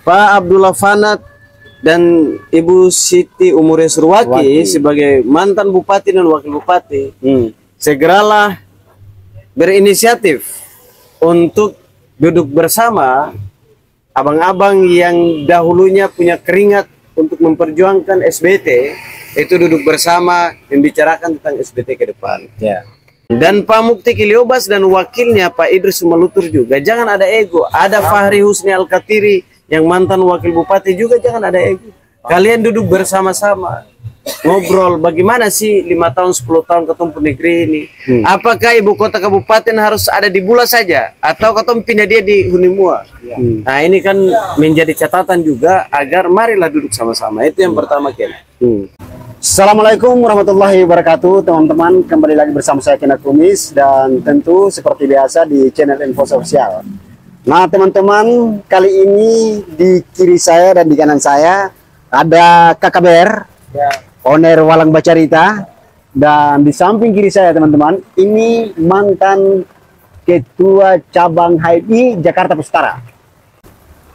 Pak Abdullah Fanat dan Ibu Siti Umure Surwaki sebagai mantan bupati dan wakil bupati segeralah berinisiatif untuk duduk bersama abang-abang yang dahulunya punya keringat untuk memperjuangkan SBT, itu duduk bersama membicarakan tentang SBT ke depan. Dan Pak Mukti Kiliobas dan wakilnya Pak Idris Malutur juga jangan ada ego. Ada Fahri Husni Al-Katiri yang mantan wakil bupati juga jangan ada ego. Kalian duduk bersama-sama ngobrol bagaimana sih 5 tahun 10 tahun ketumpu negeri ini. Apakah ibu kota kabupaten harus ada di Bula saja atau ketum pindah dia di Hunimua? Nah ini kan menjadi catatan juga agar marilah duduk sama-sama. Itu yang pertama Ken. Assalamualaikum warahmatullahi wabarakatuh teman-teman, kembali lagi bersama saya Kena Kumis dan tentu seperti biasa di channel Info Sosial. Nah teman-teman, kali ini di kiri saya dan di kanan saya ada Kakak Ber, owner Walang Bacarita, dan di samping kiri saya teman-teman ini mantan ketua cabang HMI Jakarta Pustara.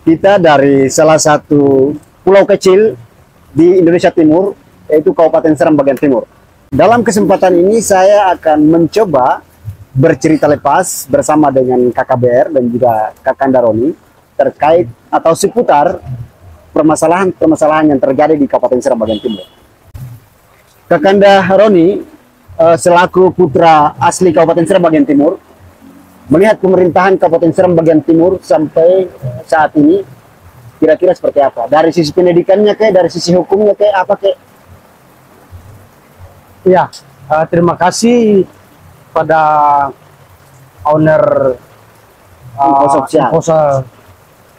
Kita dari salah satu pulau kecil di Indonesia Timur, yaitu Kabupaten Seram bagian timur. Dalam kesempatan ini saya akan mencoba bercerita lepas bersama dengan Kakak Ber dan juga Kakanda Roni terkait atau seputar permasalahan-permasalahan yang terjadi di Kabupaten Seram bagian timur. Kakanda Roni selaku putra asli Kabupaten Seram bagian timur melihat pemerintahan Kabupaten Seram bagian timur sampai saat ini kira-kira seperti apa? Dari sisi pendidikannya kayak, dari sisi hukumnya kayak apa kayak? Ya, terima kasih pada owner Info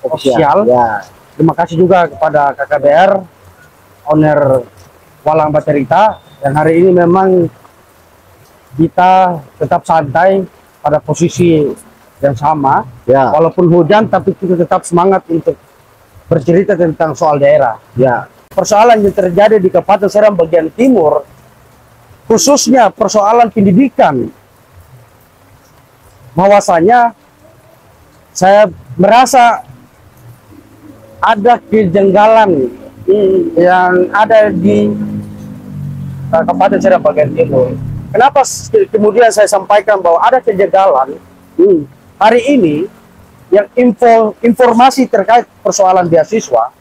Sosial. Ya. Terima kasih juga kepada KKBR, owner Walang Bacarita. Dan hari ini memang kita tetap santai pada posisi yang sama. Walaupun hujan, tapi kita tetap semangat untuk bercerita tentang soal daerah. Persoalan yang terjadi di Kabupaten Seram bagian timur, khususnya persoalan pendidikan, bahwasanya saya merasa ada kejanggalan yang ada di Kabupaten Seram bagian timur. Kenapa kemudian saya sampaikan bahwa ada kejanggalan? Hari ini yang informasi terkait persoalan beasiswa,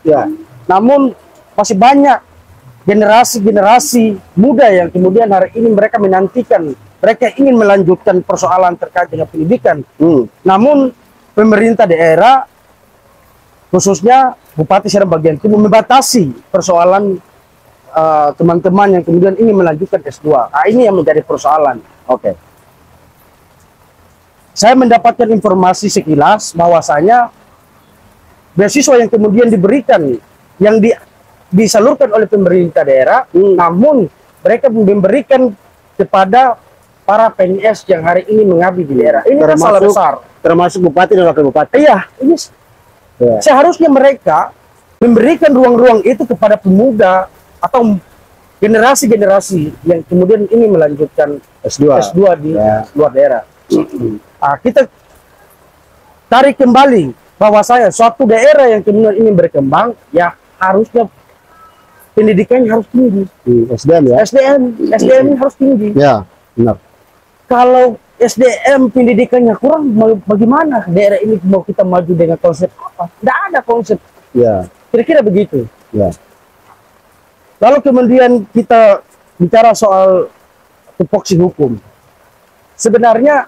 namun masih banyak generasi muda yang kemudian hari ini mereka menantikan, mereka ingin melanjutkan persoalan terkait dengan pendidikan. Namun pemerintah daerah, khususnya Bupati Seram bagian timur, membatasi persoalan teman-teman yang kemudian ingin melanjutkan S2. Nah, ini yang menjadi persoalan. Saya mendapatkan informasi sekilas bahwasanya beasiswa yang kemudian diberikan, yang disalurkan oleh pemerintah daerah, namun mereka memberikan kepada para PNS yang hari ini mengabdi di daerah. Ini kan salah besar. Termasuk bupati dan wakil bupati. Iya, ini seharusnya mereka memberikan ruang-ruang itu kepada pemuda atau generasi-generasi yang kemudian ini melanjutkan S2 di luar daerah. Kita tarik kembali bahwa suatu daerah yang kemudian ingin berkembang, ya harusnya pendidikannya harus tinggi. SDM harus tinggi. Benar. Kalau SDM pendidikannya kurang, bagaimana daerah ini mau kita maju dengan konsep apa? Tidak ada konsep. Kira-kira begitu. Lalu kemudian kita bicara soal tupoksi hukum. Sebenarnya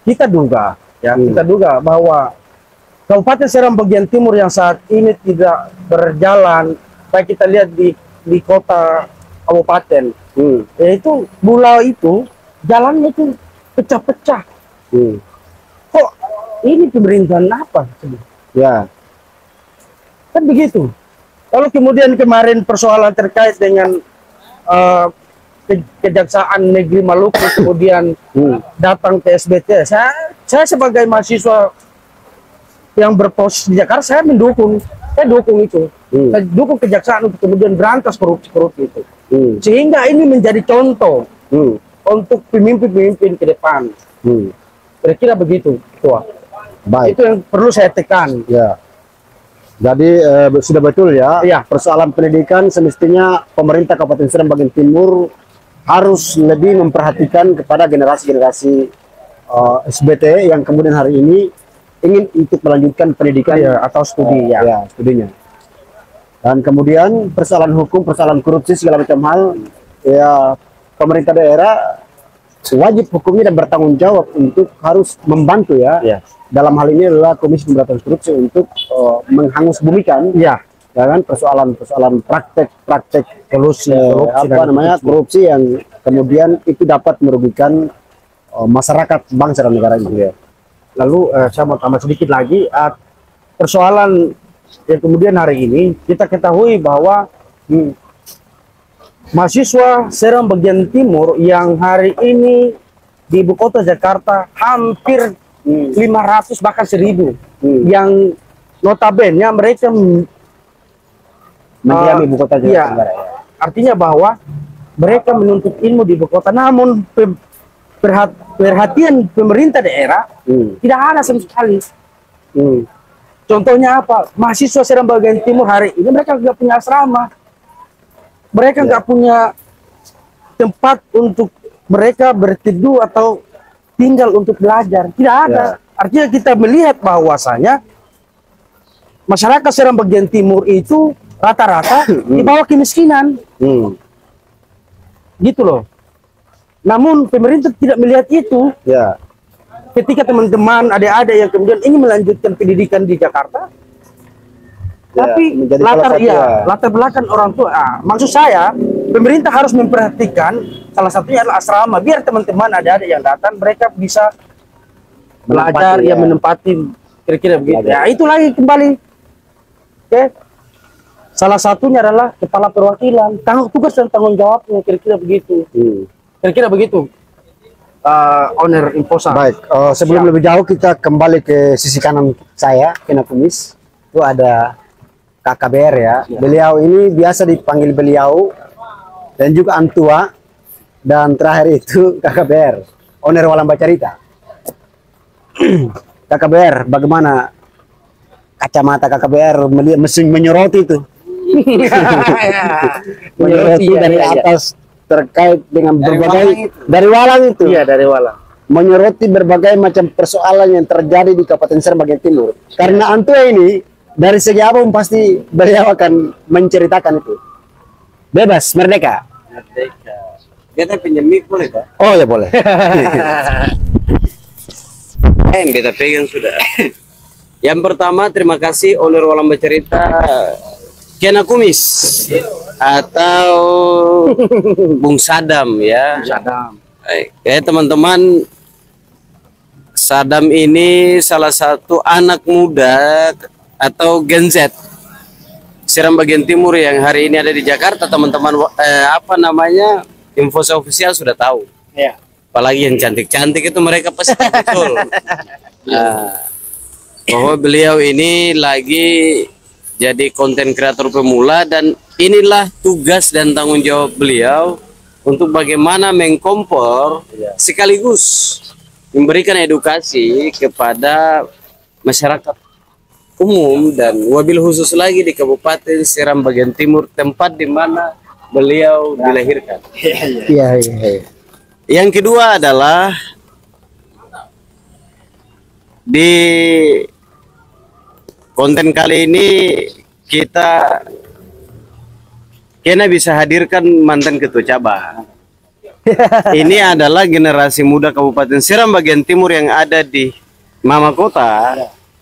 kita duga bahwa Kabupaten Seram bagian timur yang saat ini tidak berjalan, baik kita lihat di kota kabupaten, yaitu Bula itu jalannya itu pecah-pecah. Kok ini pemerintahan apa? Kan begitu. Lalu kemudian kemarin persoalan terkait dengan Kejaksaan Negeri Maluku kemudian datang ke SBT. Saya sebagai mahasiswa yang berposisi di Jakarta, saya dukung itu. Saya dukung kejaksaan untuk kemudian berantas korupsi itu. Sehingga ini menjadi contoh untuk pemimpin-pemimpin ke depan. Kira-kira begitu, Ketua. Baik. Itu yang perlu saya tekan. Ya. Jadi sudah betul ya. Iya. Persoalan pendidikan semestinya pemerintah Kabupaten Seram bagian timur harus lebih memperhatikan kepada generasi-generasi SBT yang kemudian hari ini ingin untuk melanjutkan pendidikan Atau studi ya. studinya. Dan kemudian persoalan hukum, persoalan korupsi segala macam hal, ya pemerintah daerah wajib hukumnya dan bertanggung jawab untuk harus membantu ya. Iya. Dalam hal ini adalah Komisi Pemberantasan Korupsi untuk menghangus bumikan ya kan persoalan praktek korupsi korupsi yang kemudian itu dapat merugikan masyarakat bangsa dan negara ini. Ya. Lalu saya mau tambah sedikit lagi persoalan yang kemudian hari ini kita ketahui bahwa mahasiswa Seram bagian timur yang hari ini di ibu kota Jakarta hampir 500 bahkan 1000 yang notabene mereka mendiami ibu kota Jakarta. Ya, artinya bahwa mereka menuntut ilmu di ibu kota, namun perhatian pemerintah daerah tidak ada sama sekali. Contohnya apa? Mahasiswa Seram bagian timur hari ini mereka nggak punya asrama, mereka nggak punya tempat untuk mereka berteduh atau tinggal untuk belajar, tidak ada. Artinya kita melihat bahwasanya masyarakat Seram bagian timur itu rata-rata di bawah kemiskinan, gitu loh. Namun pemerintah tidak melihat itu. Ya. Ketika teman-teman adik-adik yang kemudian ingin melanjutkan pendidikan di Jakarta, tapi latar belakang orang tua. Maksud saya, pemerintah harus memperhatikan salah satunya adalah asrama, biar teman-teman adik-adik yang datang mereka bisa belajar, menempati kira-kira begitu. Ya, itu lagi kembali. Oke. Salah satunya adalah kepala perwakilan, tugas dan tanggung jawabnya kira-kira begitu. Kira-kira begitu. Owner Infosa. Baik, sebelum lebih jauh kita kembali ke sisi kanan saya, Kena Kumis. Itu ada KKBR ya. Beliau ini biasa dipanggil beliau dan juga Antua, dan terakhir itu KKBR, owner Walang Bacarita. KKBR, bagaimana kacamata KKBR melihat mesin menyoroti itu? Menyoroti dari atas terkait dengan berbagai dari Walang itu. Iya, dari Walang. Menyoroti berbagai macam persoalan yang terjadi di Kabupaten Seram bagian timur. Karena Antua ini dari segi apa pasti beliau akan menceritakan itu. Bebas, merdeka. Merdeka. Kita pinjam mic boleh, Pak? Oh ya boleh. Kita pegang sudah. Yang pertama, terima kasih owner Walang Bacarita, Kena Kumis atau Bung Sadam ya. Sadam. Ya teman-teman, Sadam ini salah satu anak muda atau Gen Z Seram bagian timur yang hari ini ada di Jakarta. Teman-teman Infosa Official sudah tahu. Ya. Apalagi yang cantik-cantik itu mereka pasti betul. Bahwa beliau ini lagi jadi konten kreator pemula, dan inilah tugas dan tanggung jawab beliau untuk bagaimana mengkompor sekaligus memberikan edukasi kepada masyarakat umum dan wabil khusus lagi di Kabupaten Seram bagian timur, tempat di mana beliau dilahirkan. Iya. Yang kedua adalah di konten kali ini kita bisa hadirkan mantan ketua cabang. Ini adalah generasi muda Kabupaten Seram bagian timur yang ada di Mama Kota,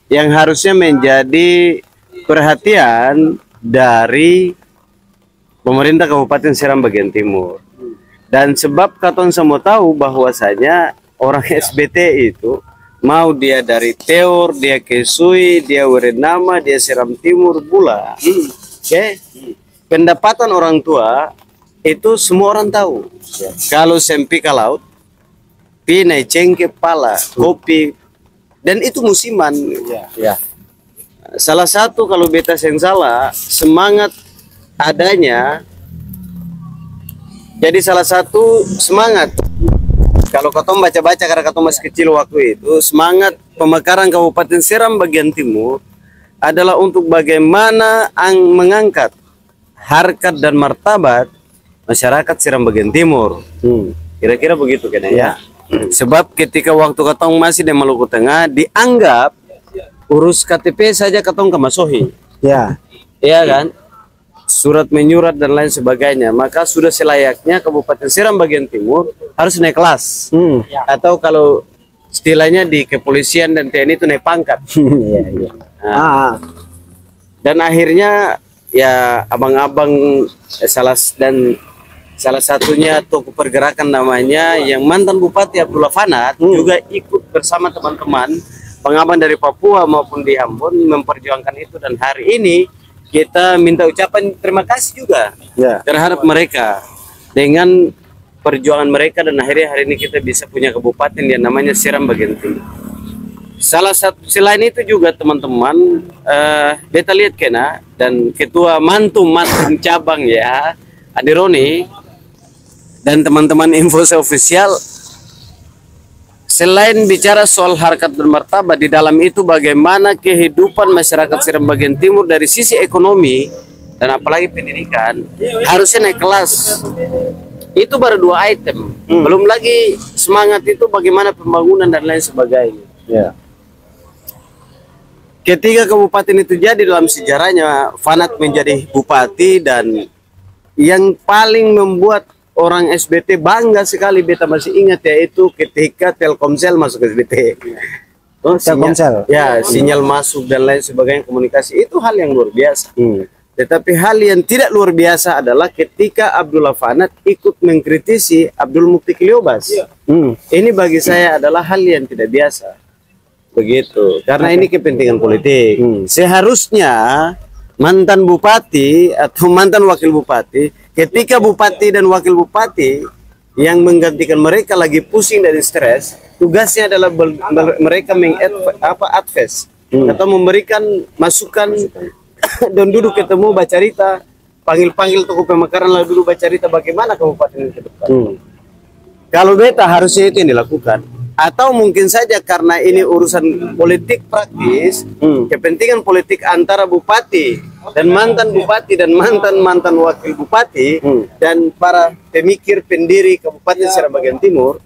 yang harusnya menjadi perhatian dari pemerintah Kabupaten Seram bagian timur. Dan sebab katon semua tahu bahwasanya orang SBT itu mau dia dari Teor, dia Kesui, dia Werenama, dia Seram Timur pula. Pendapatan orang tua itu semua orang tahu. Kalau sempi ke laut, pinai cengkeh pala, kopi, dan itu musiman. Salah satu kalau beta yang salah, semangat adanya. Jadi salah satu semangat, kalau katong baca-baca karena katong masih kecil waktu itu, semangat pemekaran Kabupaten Seram bagian timur adalah untuk bagaimana mengangkat harkat dan martabat masyarakat Seram bagian timur. Kira-kira begitu kan ya. Sebab ketika waktu katong masih di Maluku Tengah dianggap urus KTP saja katong kemasohi. Ya. Iya kan? Surat menyurat dan lain sebagainya, maka sudah selayaknya Kabupaten Seram bagian timur harus naik kelas. Atau kalau istilahnya di kepolisian dan TNI itu naik pangkat. Dan akhirnya ya abang-abang salah satunya tokoh pergerakan namanya yang mantan Bupati Abdullah Fanat juga ikut bersama teman-teman pengabang dari Papua maupun di Ambon memperjuangkan itu, dan hari ini kita minta ucapan terima kasih juga terhadap mereka dengan perjuangan mereka, dan akhirnya hari ini kita bisa punya kabupaten yang namanya Seram bagian timur. Salah satu selain itu juga teman-teman, beta lihat kena dan ketua mantum cabang ya Adi Roni dan teman-teman Infos Official, selain bicara soal harkat dan martabat, di dalam itu bagaimana kehidupan masyarakat Seram bagian timur dari sisi ekonomi dan apalagi pendidikan harusnya naik kelas. Itu baru 2 item. Belum lagi semangat itu bagaimana pembangunan dan lain sebagainya. Ketika kabupaten itu jadi dalam sejarahnya, Fanat menjadi bupati, dan yang paling membuat orang SBT bangga sekali, beta masih ingat yaitu ketika Telkomsel masuk SBT. Telkomsel. Ya, sinyal masuk dan lain sebagainya, komunikasi itu hal yang luar biasa. Tetapi hal yang tidak luar biasa adalah ketika Abdullah Fanat ikut mengkritisi Abdul Mukti Kiliobas. Ini bagi saya adalah hal yang tidak biasa. Begitu. Karena ini kepentingan politik. Seharusnya mantan bupati atau mantan wakil bupati, ketika bupati dan wakil bupati yang menggantikan mereka lagi pusing dari stres, tugasnya adalah mereka advise atau memberikan masukan dan duduk ketemu bercerita, panggil tokoh pemekaran lalu duduk bercerita bagaimana kabupaten ini ke depan. Kalau beta harusnya itu yang dilakukan. Atau mungkin saja karena ini urusan politik praktis, kepentingan politik antara bupati dan mantan wakil bupati dan para pemikir pendiri Kabupaten Seram bagian timur,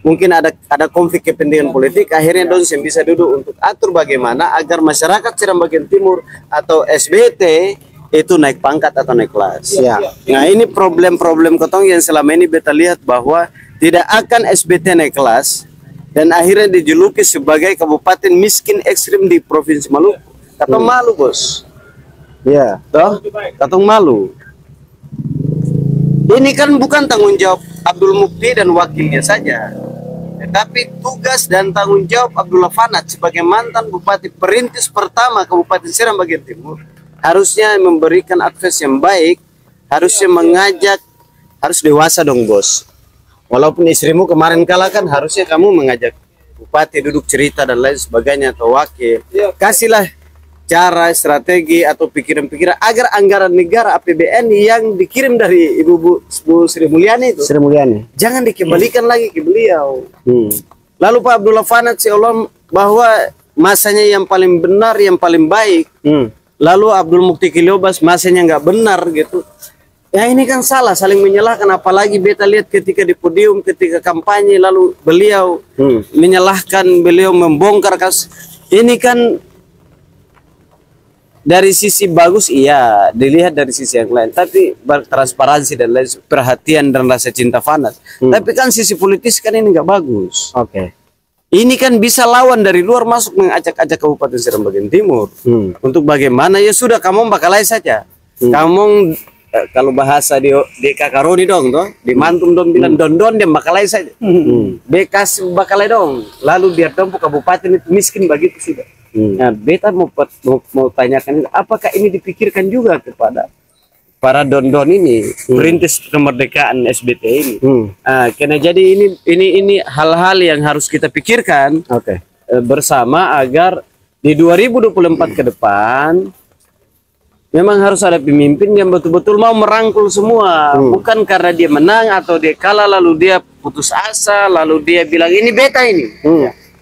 mungkin ada konflik kepentingan politik, akhirnya dosen bisa duduk untuk atur bagaimana agar masyarakat Seram bagian timur atau SBT itu naik pangkat atau naik kelas. Nah, ini problem-problem kotong yang selama ini beta lihat bahwa tidak akan SBT naik kelas, dan akhirnya dijuluki sebagai kabupaten miskin ekstrim di Provinsi Maluku. Katong malu, bos. Toh, katong malu. Ini kan bukan tanggung jawab Abdul Mukti dan wakilnya saja, tetapi tugas dan tanggung jawab Abdullah Fanat sebagai mantan bupati perintis pertama Kabupaten Seram bagian timur, harusnya memberikan advice yang baik, harusnya mengajak, harus dewasa dong, bos. Walaupun istrimu kemarin kalah kan, harusnya kamu mengajak bupati duduk cerita dan lain sebagainya atau wakil. Kasihlah cara, strategi atau pikiran-pikiran agar anggaran negara APBN yang dikirim dari Bu Sri Mulyani itu jangan dikembalikan lagi ke beliau. Lalu Pak Abdullah Fanat seolah bahwa masanya yang paling benar, yang paling baik. Lalu Abdul Mukti Kiliobas masanya nggak benar gitu. Ya ini kan salah, saling menyalahkan. Apalagi beta lihat ketika di podium, ketika kampanye, lalu beliau menyalahkan, beliau membongkar kasus. Ini kan dari sisi bagus, iya, dilihat dari sisi yang lain. Tapi transparansi dan lain, perhatian dan rasa cinta Fanat. Tapi kan sisi politis kan ini nggak bagus. Ini kan bisa lawan dari luar masuk mengacak-acak Kabupaten Seram bagian timur. Untuk bagaimana, ya sudah kamu bakalai saja. Kamu kalau bahasa di Kakaroni dong, toh di Mantum dong bilang don dia bakalai saja. Bekas bakalai dong. Lalu biar tempuh kabupaten itu miskin begitu sudah. Nah, beta mau tanyakan, apakah ini dipikirkan juga kepada para don ini, perintis kemerdekaan SBT ini? Karena jadi ini hal-hal yang harus kita pikirkan bersama agar di 2024 ke depan memang harus ada pemimpin yang betul-betul mau merangkul semua, bukan karena dia menang atau dia kalah lalu dia putus asa, lalu dia bilang ini beta ini.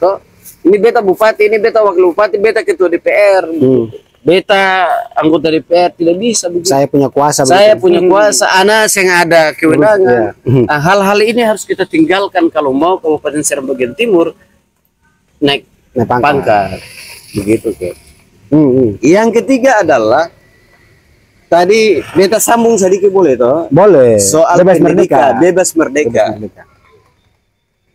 Toh, Ini beta bupati, ini beta wakil bupati, beta ketua DPR, beta anggota DPR, tidak bisa begitu. Saya punya kuasa. Saya punya kuasa, anak saya ada kewenangan. Nah, hal-hal ini harus kita tinggalkan kalau mau Kabupaten Seram bagian Timur naik pangkat. Begitu kan. Yang ketiga adalah tadi beta sambung sedikit boleh toh? Boleh. Soal bebas pendidikan, merdeka. bebas merdeka.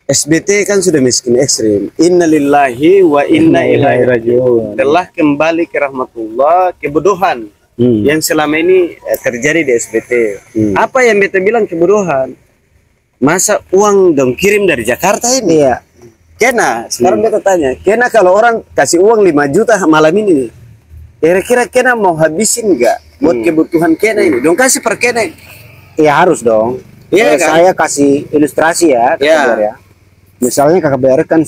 SBT kan sudah miskin ekstrim. Innalillahi wa inna ilaihi rajiun. Telah kembali ke rahmatullah, kebodohan yang selama ini terjadi di SBT. Apa yang beta bilang kebodohan? Masa uang dong kirim dari Jakarta ini? Iya. Kena, sekarang beta tanya, kena kalau orang kasih uang 5 juta malam ini, kira-kira kena mau habisin nggak buat kebutuhan kena ini? Dong kasih per kena. Iya harus dong. Iya kan? Saya kasih ilustrasi ya, KKBR ya. Misalnya KKBR kan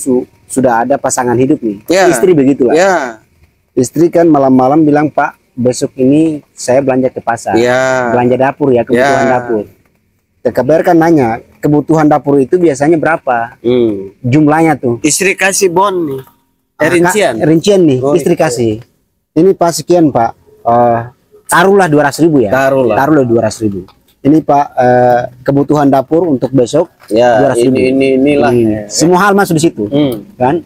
sudah ada pasangan hidup nih, istri begitulah. Istri kan malam-malam bilang, Pak, besok ini saya belanja ke pasar, belanja dapur ya, kebutuhan dapur. KKBR kan nanya, kebutuhan dapur itu biasanya berapa? Jumlahnya tuh. Istri kasih bon nih, rincian nih, istri kasih. Ini Pak sekian Pak, taruhlah 200.000 ya. Taruhlah 200.000. Ini Pak, kebutuhan dapur untuk besok 200.000. Inilah. Semua hal masuk di situ, kan?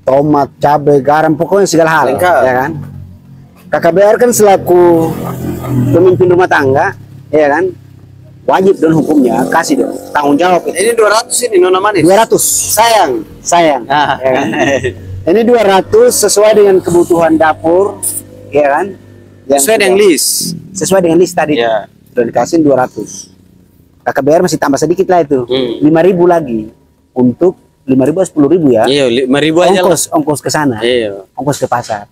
Tomat, cabai, garam, pokoknya segala hal, ya kan? KKBR kan selaku pemimpin rumah tangga, ya kan? Wajib dong hukumnya, kasih dong, tanggung jawab. Ini 200 ini nona manis. 200. Sayang. Ya kan? Ini 200 sesuai dengan kebutuhan dapur, ya kan? Sesuai dengan list. Sesuai dengan list tadi. Sudah dikasih 200. KKBR masih tambah sedikit lah itu. 5.000 lagi untuk 5.000 10.000 ya. Iya, 5.000 aja lah. Ongkos ke sana. Iya. Ongkos ke pasar.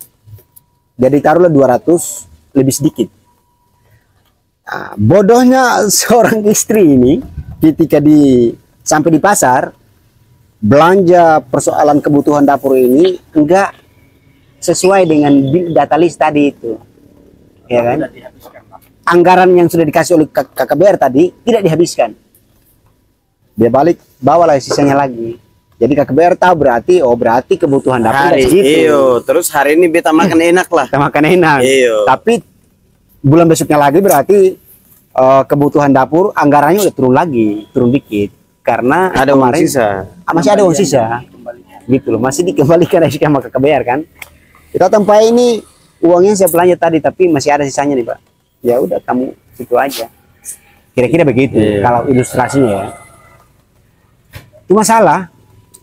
Jadi taruhlah 200 lebih sedikit. Nah, bodohnya seorang istri ini ketika sampai di pasar belanja persoalan kebutuhan dapur ini enggak sesuai dengan data list tadi itu. Ya kan? Anggaran yang sudah dikasih oleh KKBR tadi tidak dihabiskan. Dia balik, bawalah sisanya lagi. Jadi KKBR tahu berarti kebutuhan dapur dari situ. Iyo, terus hari ini beta makan enak lah. Kita makan enak. Iyo. Tapi bulan besoknya lagi berarti kebutuhan dapur anggarannya udah turun dikit karena ada uang sisa. Masih ada uang sisa. Gitu loh, masih dikembalikan sama KKBR kan. Kita tempat ini uangnya saya belanja tadi tapi masih ada sisanya nih, Pak. Ya udah kamu situ aja. Kira-kira begitu kalau ilustrasinya ya. Itu masalah.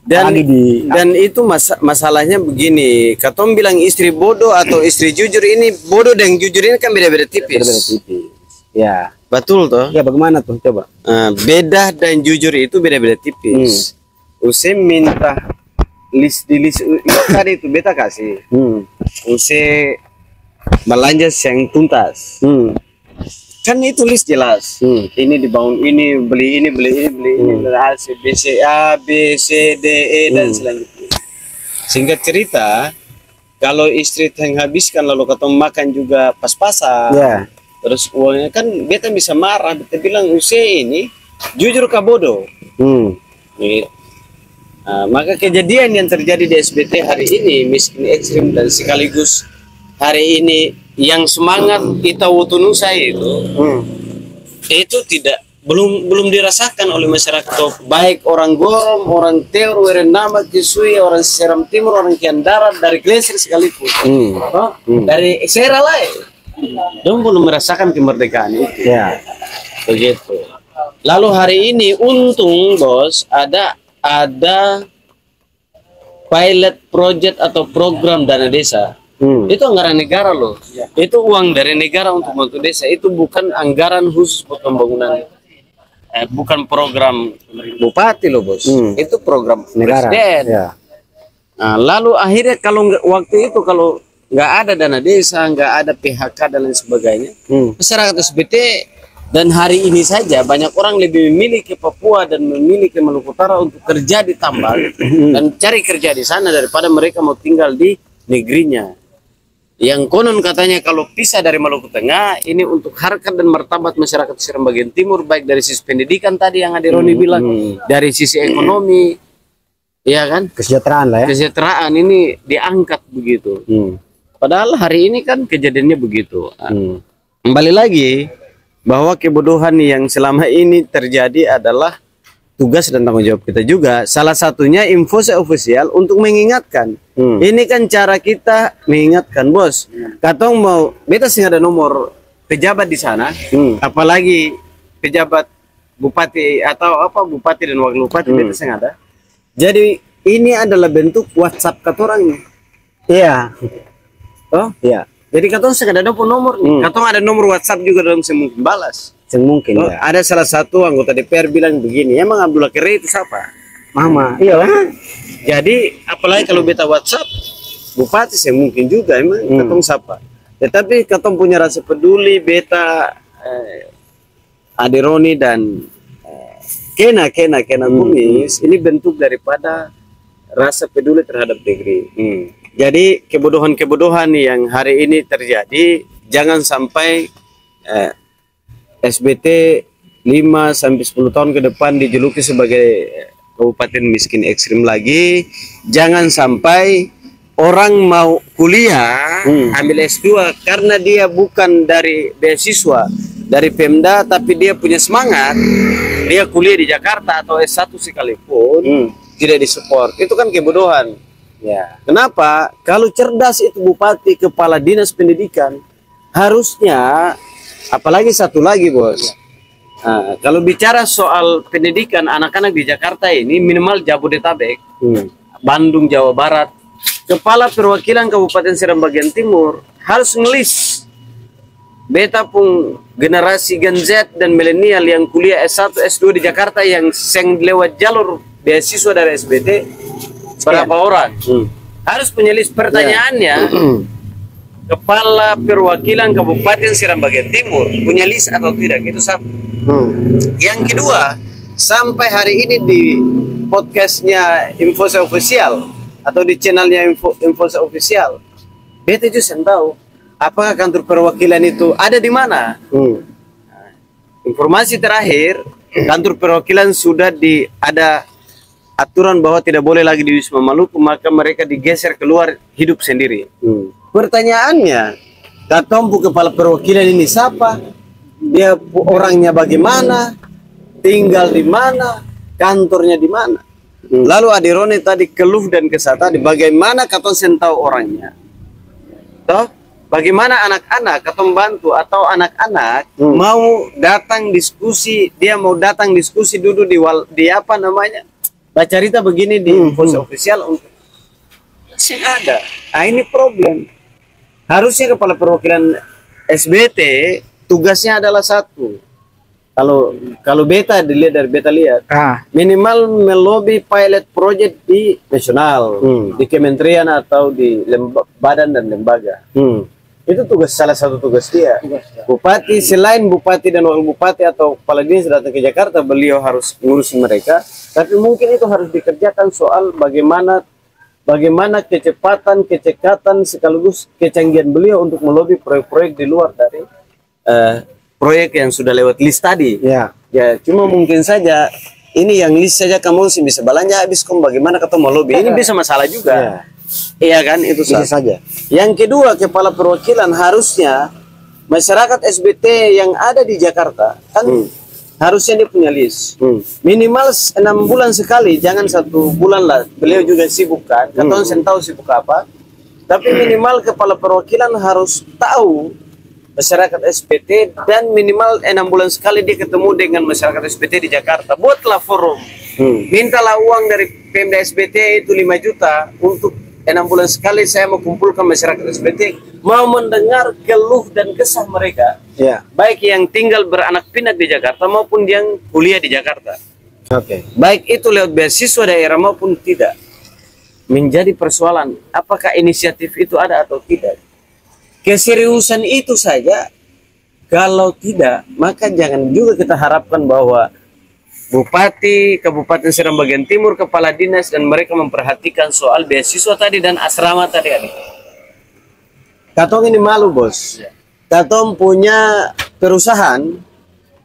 Dan itu masalahnya begini, Katom bilang istri bodoh atau istri jujur, ini bodoh dan jujur ini kan beda-beda tipis. Ya. Betul toh? Ya bagaimana tuh coba? Beda dan jujur itu beda-beda tipis. Usai minta list tadi itu beta kasih. Usai belanja yang tuntas. Kan itu list jelas. Ini dibangun ini, beli ini, beli hasil A, B, C, D, E dan selanjutnya. Singkat cerita, kalau istri menghabiskan lalu ketemu makan juga pas-pasan. Terus uangnya kan beta bisa marah, beta bilang usia ini jujur kah bodoh. Gitu. Nah, maka kejadian yang terjadi di SBT hari ini miskin ekstrim dan sekaligus hari ini yang semangat kita wutunusa itu tidak belum dirasakan oleh masyarakat, baik orang Gorom, orang Teur, Werenama, Kisui, orang Seram Timur, orang Kian Darat, dari Glesir sekalipun, dari Sera lain, dong belum merasakan kemerdekaan itu. Begitu. Lalu hari ini untung bos ada pilot project atau program dana desa. Itu anggaran negara loh. Itu uang dari negara untuk membantu desa. Itu bukan anggaran khusus buat pembangunan. Bukan program bupati loh bos. Itu program negara. Presiden. Nah, lalu akhirnya kalau waktu itu kalau nggak ada dana desa, nggak ada PHK dan lain sebagainya, masyarakat SBT dan hari ini saja banyak orang lebih memilih ke Papua dan memilih ke Maluku Utara untuk kerja di tambang dan cari kerja di sana daripada mereka mau tinggal di negerinya. Yang konon katanya kalau pisah dari Maluku Tengah ini untuk harkat dan martabat masyarakat Seram bagian timur, baik dari sisi pendidikan tadi yang Adi Roni bilang, dari sisi ekonomi, Iya kan? Kesejahteraan lah ya. Kesejahteraan ini diangkat begitu. Padahal hari ini kan kejadiannya begitu. Kembali lagi bahwa kebodohan yang selama ini terjadi adalah tugas dan tanggung jawab kita juga. Salah satunya Info Official untuk mengingatkan. Ini kan cara kita mengingatkan, bos. Katong mau beta sih ada nomor pejabat di sana, apalagi pejabat bupati atau apa bupati dan wakil bupati beta sih ada. Jadi ini adalah bentuk WhatsApp katorang. Iya. Oh, Iya. jadi katong sih ada nomor nih. Katong ada nomor WhatsApp juga dalam semungkin balas. Semungkin Oh, ya. ada salah satu anggota DPR bilang begini, emang Abdullah Kere itu siapa? Mama. Iya lah. Jadi apalagi kalau beta WhatsApp bupati saya mungkin juga emang katong siapa. Tetapi katong punya rasa peduli beta Adironi dan Kena Kumis ini bentuk daripada rasa peduli terhadap negeri. Jadi kebodohan-kebodohan yang hari ini terjadi jangan sampai SBT 5 sampai 10 tahun ke depan dijuluki sebagai kabupaten miskin ekstrim lagi. Jangan sampai orang mau kuliah ambil S2 karena dia bukan dari beasiswa dari Pemda tapi dia punya semangat dia kuliah di Jakarta atau S1 sekalipun tidak disupport. Itu kan kebodohan. Ya. Kenapa? Kalau cerdas itu bupati kepala dinas pendidikan harusnya, apalagi satu lagi bos. Nah, kalau bicara soal pendidikan anak-anak di Jakarta ini minimal Jabodetabek, Bandung, Jawa Barat, kepala perwakilan Kabupaten Seram bagian Timur harus ngelis beta pun generasi Gen Z dan milenial yang kuliah S1, S2 di Jakarta yang seng lewat jalur beasiswa dari SBT berapa orang? Harus punya list. Pertanyaannya, kepala perwakilan Kabupaten Seram bagian Timur punya list atau tidak? Itu satu. Yang kedua, sampai hari ini di podcastnya Info Official atau di channelnya Info Official, beta juga tahu apakah kantor perwakilan itu ada di mana. Informasi terakhir, kantor perwakilan sudah ada aturan bahwa tidak boleh lagi di Wisma Maluku, maka mereka digeser keluar hidup sendiri. Pertanyaannya, katompu kepala perwakilan ini siapa? Dia orangnya bagaimana? Tinggal di mana? Kantornya di mana? Lalu Adironi tadi keluh dan kesah tadi, bagaimana katong sentau orangnya? Toh, bagaimana anak-anak katong bantu atau anak-anak mau datang diskusi, dia mau datang diskusi duduk di apa namanya? Baca cerita begini di Info Official untuk masih ada. Nah, ini problem. Harusnya kepala perwakilan SBT tugasnya adalah satu. Kalau beta dilihat dari beta lihat, minimal melobi pilot project di nasional, di kementerian atau di badan dan lembaga. Itu salah satu tugas dia. Bupati selain bupati dan wakil bupati atau kepala dinas datang ke Jakarta, beliau harus ngurusin mereka. Tapi mungkin itu harus dikerjakan soal bagaimana kecepatan, kecekatan sekaligus kecanggihan beliau untuk melobi proyek-proyek di luar dari proyek yang sudah lewat list tadi. Ya, cuma mungkin saja ini yang list saja kamu sih bisa balanya habis bagaimana ketemu melobi. Ini bisa masalah juga. Iya kan, itu saja. Yang kedua, kepala perwakilan harusnya masyarakat SBT yang ada di Jakarta kan harusnya dia punya list. Minimal 6 bulan sekali, jangan 1 bulan lah. Beliau juga sibuk kan, katong tahu sibuk apa. Tapi minimal kepala perwakilan harus tahu masyarakat SBT dan minimal 6 bulan sekali dia ketemu dengan masyarakat SBT di Jakarta. Buatlah forum. Mintalah uang dari Pemda SBT itu 5 juta untuk 6 bulan sekali saya mau kumpulkan masyarakat SBT, mau mendengar keluh dan kesah mereka, baik yang tinggal beranak pinak di Jakarta maupun yang kuliah di Jakarta. Baik itu lewat beasiswa daerah maupun tidak. Menjadi persoalan apakah inisiatif itu ada atau tidak. Keseriusan itu saja, kalau tidak maka jangan juga kita harapkan bahwa Bupati Kabupaten Seram bagian Timur, kepala dinas dan mereka memperhatikan soal beasiswa tadi dan asrama tadi. Katong ini malu bos. Katong punya perusahaan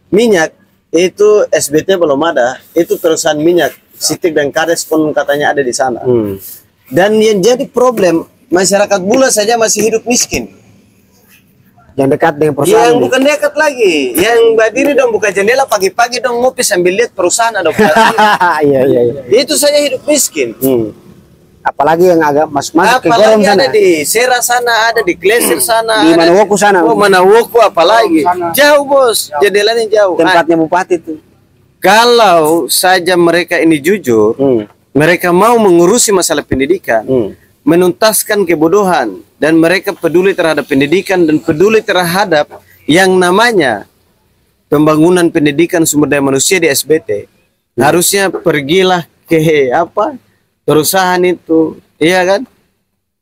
minyak itu SBT belum ada, itu perusahaan minyak Sitik dan Kades pun katanya ada di sana. Dan yang jadi problem, masyarakat Bula saja masih hidup miskin. Yang dekat dengan perusahaan. Yang bukan dekat lagi, yang berdiri dong buka jendela pagi-pagi dong ngopi sambil lihat perusahaan ada operasi. Iya. Itu saja hidup miskin. Apalagi yang agak masuk-masuk ke Apalagi Gorong sana. ada di Sera sana, ada di Klesir sana, Di ada Manawoku sana. Oh, Manawoku apalagi. Jauh, Bos. Jendelanya jauh. Tempatnya bupati itu. Kalau saja mereka ini jujur, mereka mau mengurusi masalah pendidikan, menuntaskan kebodohan, dan mereka peduli terhadap pendidikan dan peduli terhadap yang namanya pembangunan pendidikan sumber daya manusia di SBT. Harusnya pergilah ke perusahaan itu, iya kan?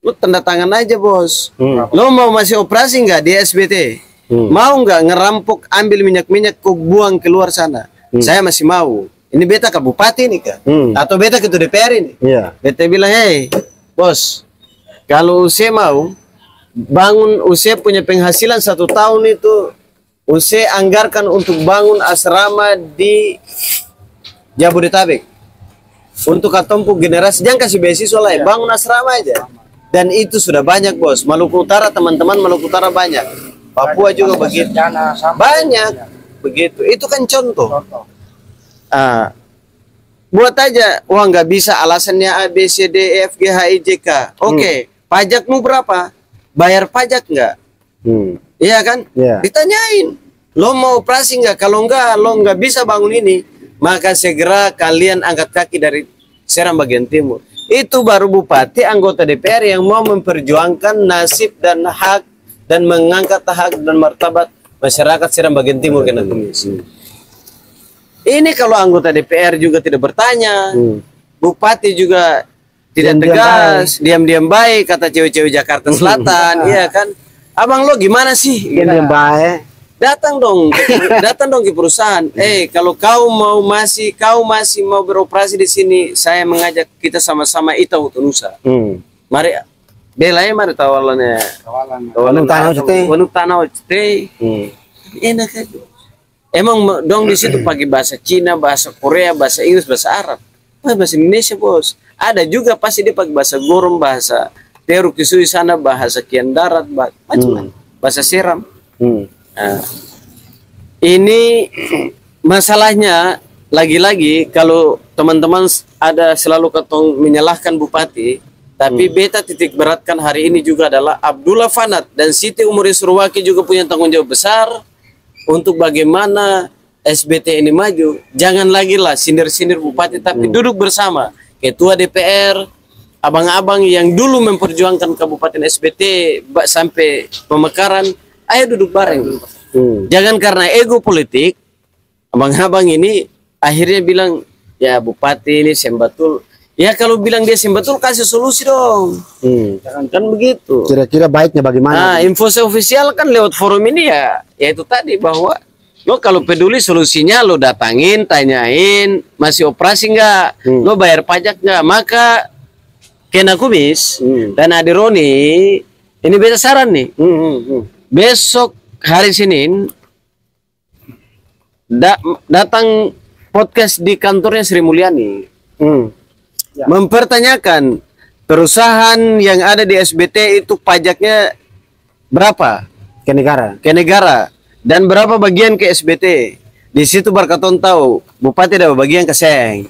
Lu tanda tangan aja, Bos. Lo mau masih operasi nggak di SBT? Mau nggak ngerampok, ambil minyak-minyak, kau buang keluar sana? Saya masih mau. Ini beta ke bupati nih kak, atau beta ke DPR ini. Beta bilang, hei, Bos, kalau saya mau bangun, saya punya penghasilan 1 tahun itu, saya anggarkan untuk bangun asrama di Jabodetabek. Untuk katompu generasi, jangan kasih beasiswa lah, bangun asrama aja. Dan itu sudah banyak, Bos. Maluku Utara, teman-teman Maluku Utara banyak. Papua juga begitu. Banyak begitu. Itu kan contoh. Buat aja, wah nggak bisa alasannya A, B, C, D, E, F, G, H, I, J, K. Oke, pajakmu berapa? Bayar pajak nggak? Iya kan? Ditanyain. Lo mau operasi nggak? Kalau nggak bisa bangun ini, maka segera kalian angkat kaki dari Seram bagian timur. Itu baru bupati, anggota DPR yang mau memperjuangkan nasib dan hak dan mengangkat hak dan martabat masyarakat Seram bagian timur kena kumis. Ini kalau anggota DPR juga tidak bertanya, bupati juga tidak tegas, diam-diam baik, kata cewek-cewek Jakarta Selatan, iya kan? Abang lo gimana sih? Diam-diam baik. Datang dong ke perusahaan. Kalau kau masih mau beroperasi di sini, saya mengajak kita sama-sama Ita Utunusa. Mari, belanya mari tawalannya. Tawalan tanah cete. Enak aja. Emang dong di situ pakai bahasa Cina, bahasa Korea, bahasa Inggris, bahasa Arab. Bahasa Indonesia, Bos. Ada juga pasti dia pakai bahasa Gorom, bahasa Teru Kisui sana, bahasa Kian Darat, macam-macam. Bahasa Seram. Nah, ini masalahnya lagi-lagi kalau teman-teman ada selalu ketong menyalahkan bupati, tapi beta titik beratkan hari ini juga adalah Abdullah Fanat dan Siti Umuri Surwaki juga punya tanggung jawab besar untuk bagaimana SBT ini maju. Jangan lagi lah sindir-sindir bupati, tapi duduk bersama ketua DPR, abang-abang yang dulu memperjuangkan Kabupaten SBT sampai pemekaran. Ayo duduk bareng. Jangan karena ego politik, abang-abang ini akhirnya bilang, ya bupati ini sembatul. Ya kalau bilang dia sembatul, kasih solusi dong. Jangan kan begitu. Kira-kira baiknya bagaimana? Nah, info ofisial kan lewat forum ini ya itu tadi bahwa lo kalau peduli solusinya lo datangin, tanyain, masih operasi nggak, lo bayar pajak nggak, maka Kena Kumis dan Adironi ini beda saran nih. Besok hari Senin datang podcast di kantornya Sri Mulyani, mempertanyakan perusahaan yang ada di SBT itu pajaknya berapa ke negara dan berapa bagian ke SBT. Di situ Barkaton tahu bupati dapat bagian keseng,